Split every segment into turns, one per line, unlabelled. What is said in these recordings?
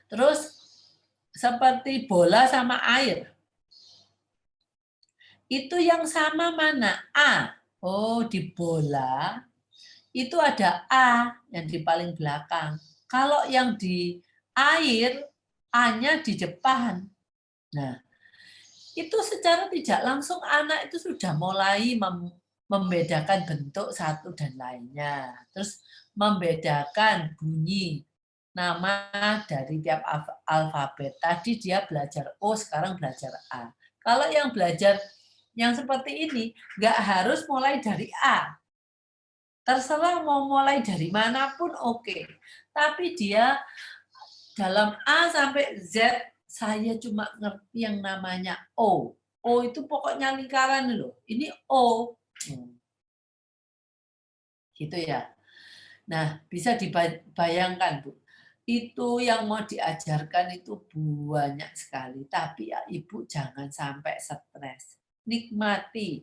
Terus seperti bola sama air. Itu yang sama mana? A. Oh, di bola itu ada A yang di paling belakang. Kalau yang di air, A-nya di depan. Nah, itu secara tidak langsung anak itu sudah mulai membedakan bentuk satu dan lainnya. Terus membedakan bunyi nama dari tiap alfabet. Tadi dia belajar O, sekarang belajar A. Kalau yang belajar yang seperti ini, nggak harus mulai dari A. Terserah mau mulai dari manapun oke. Tapi dia dalam A sampai Z, saya cuma ngerti yang namanya O. O itu pokoknya lingkaran loh. Ini O. Gitu ya. Nah, bisa dibayangkan, Bu. Itu yang mau diajarkan itu banyak sekali. Tapi ya, Ibu jangan sampai stres. Nikmati.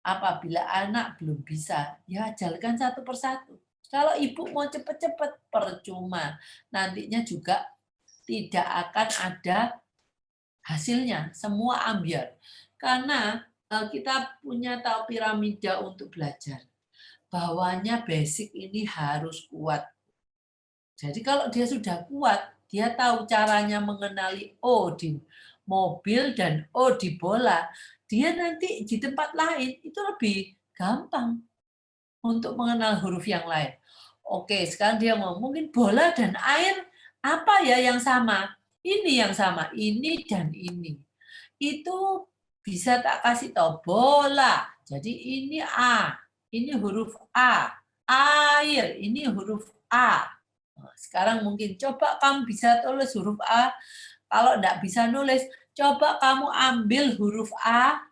Apabila anak belum bisa, ya ajarkan satu persatu. Kalau ibu mau cepat-cepat, percuma. Nantinya juga tidak akan ada hasilnya. Semua ambiar. Karena kita punya tahu piramida untuk belajar. Bawahnya basic ini harus kuat. Jadi kalau dia sudah kuat, dia tahu caranya mengenali O di mobil dan O di bola, dia nanti di tempat lain itu lebih gampang untuk mengenal huruf yang lain. Oke, sekarang dia mau mungkin bola dan air apa ya yang sama? Ini yang sama, ini dan ini. Itu bisa tak kasih tahu bola. Jadi ini A, ini huruf A. Air, ini huruf A. Sekarang mungkin coba kamu bisa tulis huruf A. Kalau enggak bisa nulis, coba kamu ambil huruf A.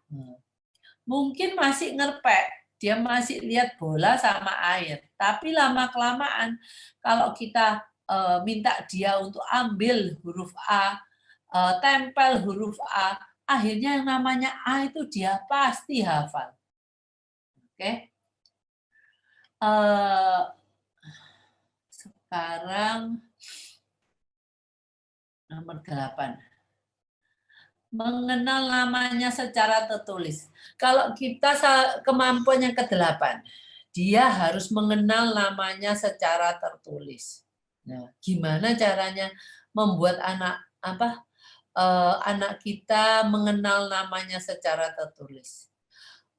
Mungkin masih ngerpek. Dia masih lihat bola sama air. Tapi lama-kelamaan, kalau kita minta dia untuk ambil huruf A, tempel huruf A, akhirnya yang namanya A itu dia pasti hafal. Oke? Sekarang nomor 8. Mengenal namanya secara tertulis. Kalau kita kemampuan yang ke-8, dia harus mengenal namanya secara tertulis. Nah, gimana caranya membuat anak kita mengenal namanya secara tertulis?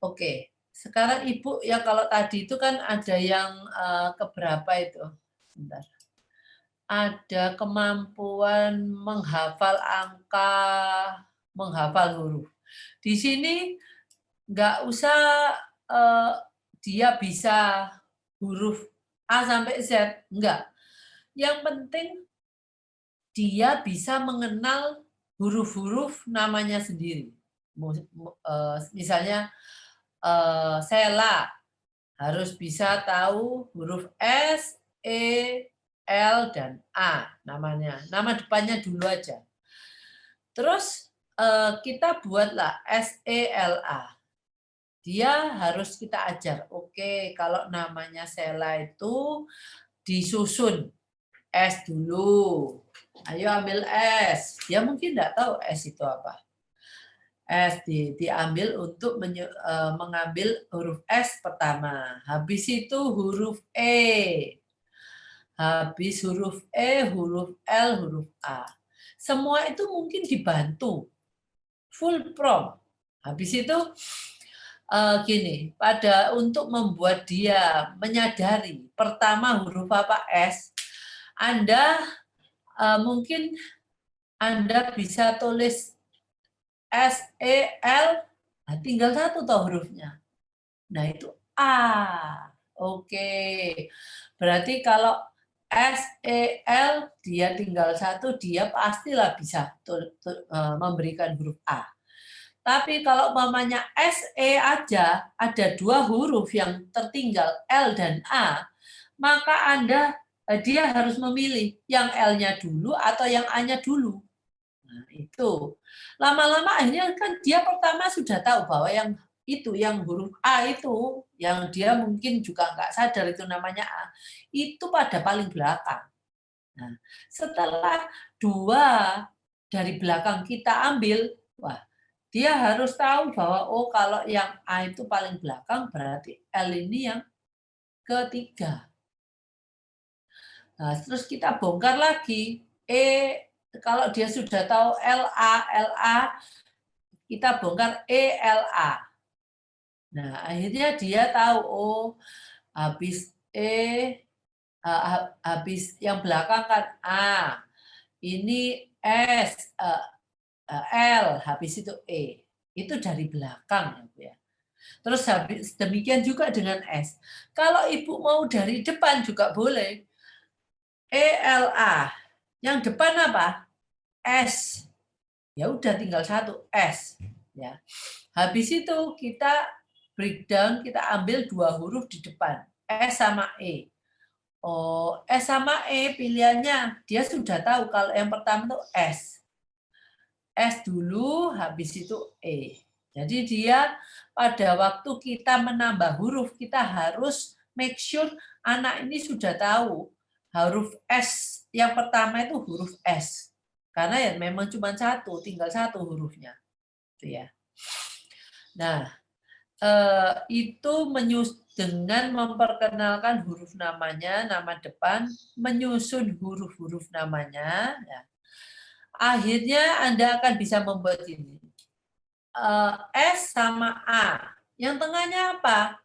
Oke, sekarang Ibu ya kalau tadi itu kan ada yang keberapa itu? Bentar. Ada kemampuan menghafal angka, menghafal huruf. Di sini nggak usah dia bisa huruf A sampai Z, enggak. Yang penting dia bisa mengenal huruf-huruf namanya sendiri. Misalnya Sela harus bisa tahu huruf S, E, L, dan A namanya. Nama depannya dulu aja. Terus kita buatlah SELA. Dia harus kita ajar. Oke, kalau namanya Sela itu disusun. S dulu. Ayo ambil S. Dia mungkin enggak tahu S itu apa. S diambil untuk mengambil huruf S pertama. Habis itu huruf E. Habis huruf E, huruf L, huruf A. Semua itu mungkin dibantu. Full prompt. Habis itu gini, untuk membuat dia menyadari pertama huruf apa S, Anda mungkin Anda bisa tulis S, E, L, nah tinggal satu toh hurufnya. Nah itu A. Oke. Berarti kalau S, E, L, dia tinggal satu, dia pastilah bisa memberikan huruf A. Tapi kalau mamanya S, E aja, ada dua huruf yang tertinggal, L dan A, maka dia harus memilih yang L-nya dulu atau yang A-nya dulu. Nah, itu. Lama-lama akhirnya kan dia pertama sudah tahu bahwa yang huruf A itu, yang dia mungkin juga nggak sadar itu namanya A, itu pada paling belakang. Nah, setelah 2 dari belakang kita ambil, wah, dia harus tahu bahwa, oh kalau yang A itu paling belakang, berarti L ini yang ketiga. Nah, terus kita bongkar lagi, kalau dia sudah tahu LA, kita bongkar ELA. Nah, akhirnya dia tahu, oh habis habis yang belakang kan A, ini S, L, habis itu E. Itu dari belakang ya Bu ya. Terus habis demikian juga dengan S. Kalau Ibu mau dari depan juga boleh. ELA. Yang depan apa? S. Ya udah tinggal satu S ya. Habis itu kita breakdown, kita ambil 2 huruf di depan, S sama E. Oh, S sama E pilihannya dia sudah tahu kalau yang pertama itu S. S dulu, habis itu E. Jadi dia pada waktu kita menambah huruf, kita harus make sure anak ini sudah tahu huruf S yang pertama itu huruf S. Karena ya memang cuma satu, tinggal satu hurufnya. Gitu ya. Nah, itu dengan memperkenalkan huruf namanya, nama depan, menyusun huruf-huruf namanya, ya. Akhirnya Anda akan bisa membuat ini. S sama A. Yang tengahnya apa?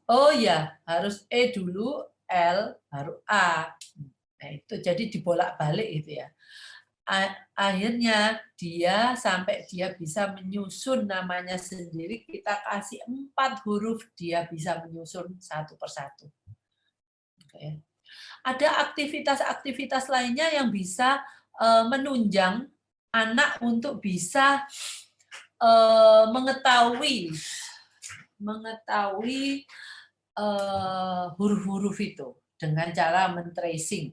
Oh ya, harus E dulu, L, baru A. Nah, itu jadi dibolak-balik itu ya. Akhirnya sampai dia bisa menyusun namanya sendiri, kita kasih 4 huruf, dia bisa menyusun satu persatu. Oke. Ada aktivitas-aktivitas lainnya yang bisa menunjang anak untuk bisa mengetahui huruf-huruf itu dengan cara men-tracing.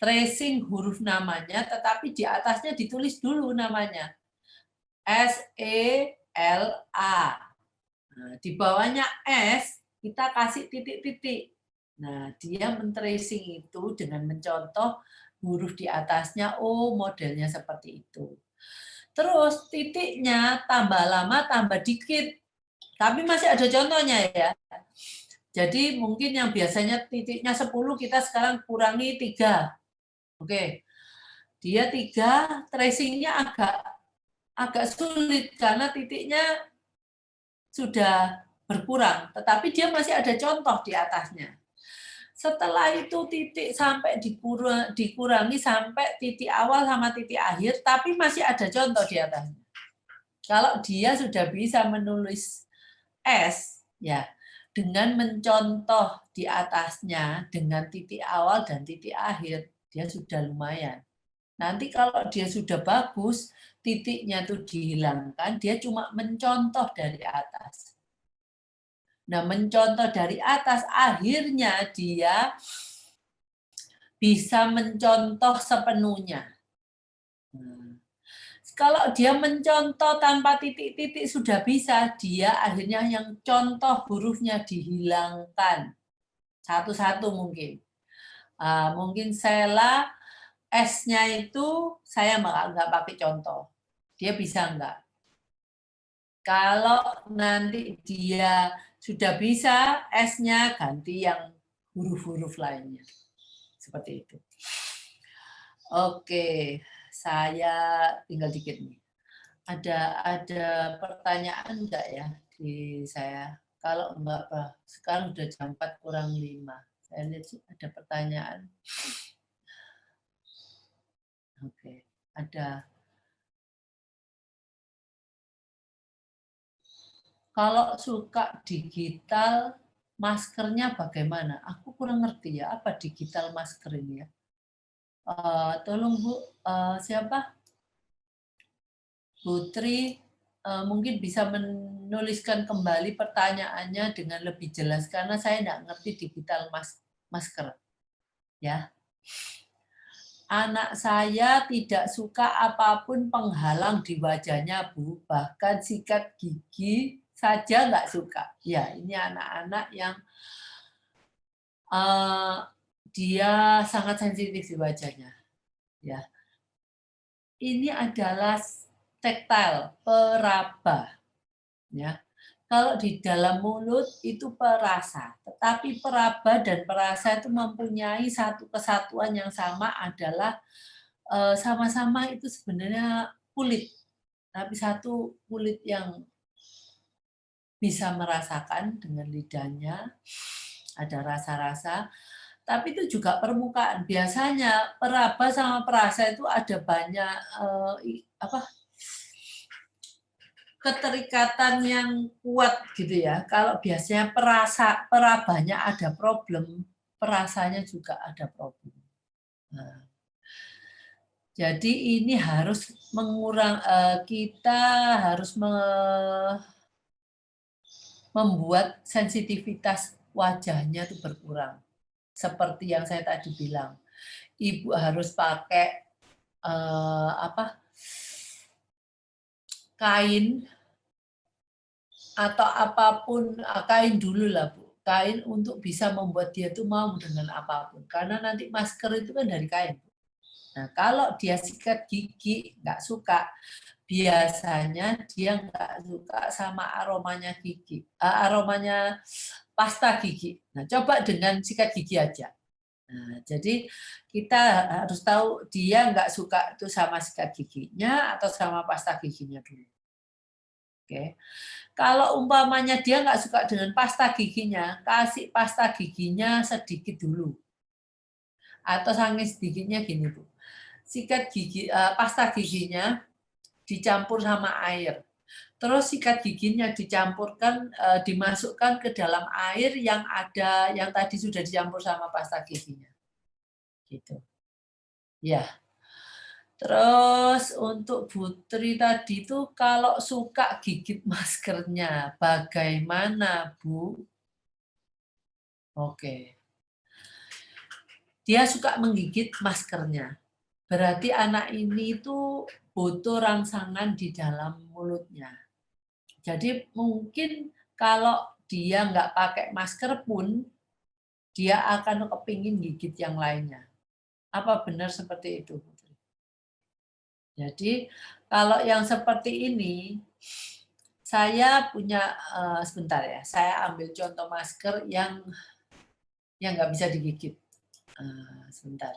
Tracing huruf namanya, tetapi di atasnya ditulis dulu namanya. SELA. Nah, di bawahnya S, kita kasih titik-titik. Nah, dia men-tracing itu dengan mencontoh huruf di atasnya, oh modelnya seperti itu. Terus titiknya tambah lama, tambah dikit. Tapi masih ada contohnya ya. Jadi mungkin yang biasanya titiknya 10, kita sekarang kurangi 3. Oke, dia 3, tracingnya agak sulit karena titiknya sudah berkurang, tetapi dia masih ada contoh di atasnya. Setelah itu titik sampai dikurangi sampai titik awal sama titik akhir, tapi masih ada contoh di atasnya. Kalau dia sudah bisa menulis S, ya dengan mencontoh di atasnya dengan titik awal dan titik akhir, dia sudah lumayan. Nanti kalau dia sudah bagus, titiknya itu dihilangkan, dia cuma mencontoh dari atas. Nah, mencontoh dari atas, akhirnya dia bisa mencontoh sepenuhnya. Kalau dia mencontoh tanpa titik-titik sudah bisa, dia akhirnya yang contoh hurufnya dihilangkan. Satu-satu mungkin. Mungkin Sela, S-nya itu saya nggak pakai contoh. Dia bisa enggak? Kalau nanti dia sudah bisa, S-nya ganti yang huruf-huruf lainnya. Seperti itu. Oke, saya tinggal dikit nih. Ada pertanyaan enggak ya di saya? Kalau enggak, sekarang udah jam 4 kurang 5. Saya lihat ada pertanyaan. Oke, ada. Kalau suka digital, maskernya bagaimana? Aku kurang ngerti ya, apa digital masker ini ya. Tolong Bu, siapa? Putri, mungkin bisa menuliskan kembali pertanyaannya dengan lebih jelas, karena saya tidak ngerti digital masker. Ya. Anak saya tidak suka apapun penghalang di wajahnya, Bu. Bahkan sikat gigi saja nggak suka. Ya, ini anak-anak yang dia sangat sensitif di wajahnya. Ya, ini adalah tactile, peraba. Ya, kalau di dalam mulut itu perasa, tetapi peraba dan perasa itu mempunyai satu kesatuan yang sama adalah sama-sama itu sebenarnya kulit, tapi satu kulit yang bisa merasakan dengan lidahnya, ada rasa-rasa, tapi itu juga permukaan. Biasanya peraba sama perasa itu ada banyak keterikatan yang kuat gitu ya. Kalau biasanya perabanya ada problem, perasanya juga ada problem. Nah, jadi ini harus kita harus membuat sensitivitas wajahnya itu berkurang. Seperti yang saya tadi bilang, ibu harus pakai kain atau apapun, kain dulu lah Bu, kain untuk bisa membuat dia tuh mau dengan apapun, karena nanti masker itu kan dari kain. Nah kalau dia sikat gigi nggak suka, biasanya dia nggak suka sama aromanya gigi, aromanya pasta gigi. Nah coba dengan sikat gigi aja. Nah, jadi kita harus tahu dia nggak suka itu sama sikat giginya atau sama pasta giginya dulu. Oke. Kalau umpamanya dia nggak suka dengan pasta giginya, kasih pasta giginya sedikit dulu. Atau saking sedikitnya gini Bu, sikat gigi, pasta giginya dicampur sama air. Terus sikat giginya dicampurkan, dimasukkan ke dalam air yang tadi sudah dicampur sama pasta giginya. Gitu. Ya. Terus untuk Putri tadi itu kalau suka gigit maskernya, bagaimana Bu? Oke. Dia suka menggigit maskernya. Berarti anak ini itu butuh rangsangan di dalam mulutnya. Jadi mungkin kalau dia nggak pakai masker pun, dia akan kepingin gigit yang lainnya. Apa benar seperti itu, Putri? Jadi kalau yang seperti ini, saya punya sebentar ya. Saya ambil contoh masker yang nggak bisa digigit. Sebentar.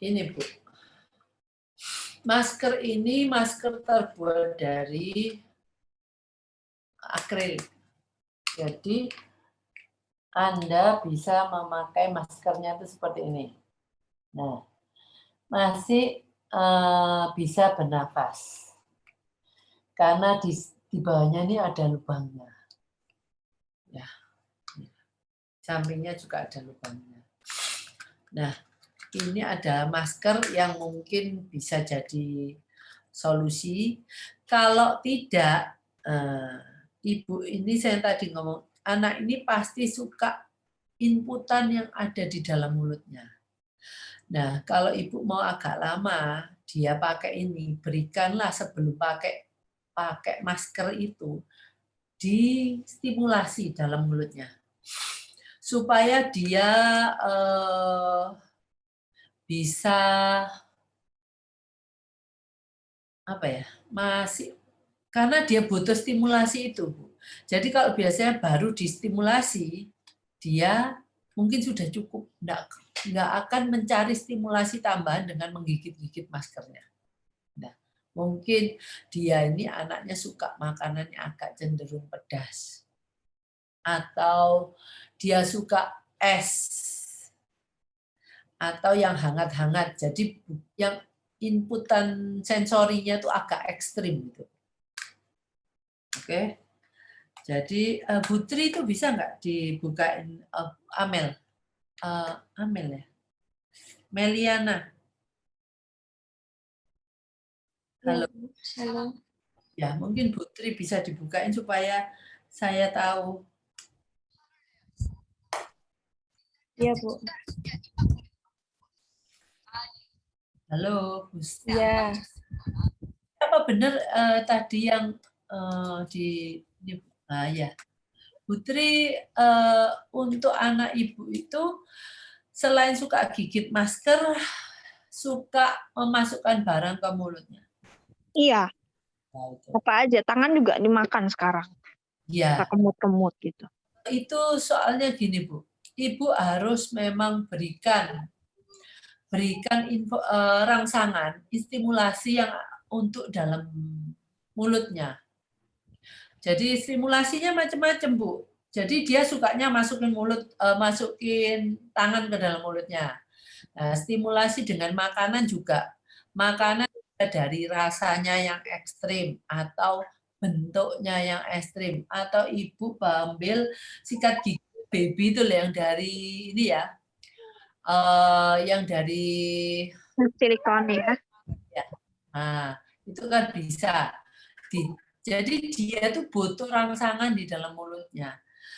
Ini Bu. Masker ini terbuat dari akrilik. Jadi Anda bisa memakai maskernya itu seperti ini. Nah, masih bisa bernafas. Karena di bawahnya ini ada lubangnya. Ya. Sampingnya juga ada lubangnya. Nah, ini ada masker yang mungkin bisa jadi solusi. Kalau tidak, ibu ini saya tadi ngomong, anak ini pasti suka inputan yang ada di dalam mulutnya. Nah, kalau ibu mau agak lama, dia pakai ini, berikanlah sebelum pakai masker itu, distimulasi dalam mulutnya. Supaya dia bisa karena dia butuh stimulasi itu, Bu. Jadi kalau biasanya baru distimulasi, dia mungkin sudah cukup, nggak akan mencari stimulasi tambahan dengan menggigit-gigit maskernya. Nah, mungkin dia ini anaknya suka makanannya agak cenderung pedas, atau dia suka es, atau yang hangat-hangat. Jadi yang inputan sensorinya itu agak ekstrim gitu. Oke. Jadi Putri itu bisa nggak dibukain Amel? Amel ya. Meliana. Halo.
Halo.
Ya, mungkin Putri bisa dibukain supaya saya tahu.
Iya, Bu.
Halo, Gus.
Iya.
Apa benar tadi yang ya. Putri untuk anak ibu itu selain suka gigit masker, suka memasukkan barang ke mulutnya.
Iya,
Nah, itu.
apa aja. Tangan juga dimakan sekarang.
Ya,
Kemut-kemut gitu.
itu soalnya gini Bu, Ibu harus memang berikan rangsangan, stimulasi yang untuk dalam mulutnya. Jadi stimulasinya macam-macam Bu. Jadi dia sukanya masukin tangan ke dalam mulutnya. Nah, stimulasi dengan makanan juga. Makanan dari rasanya yang ekstrim atau bentuknya yang ekstrim atau ibu ambil sikat gigi baby itu yang dari ini ya, yang dari
Silikon ya.
nah itu kan bisa. Jadi dia tuh butuh rangsangan di dalam mulutnya.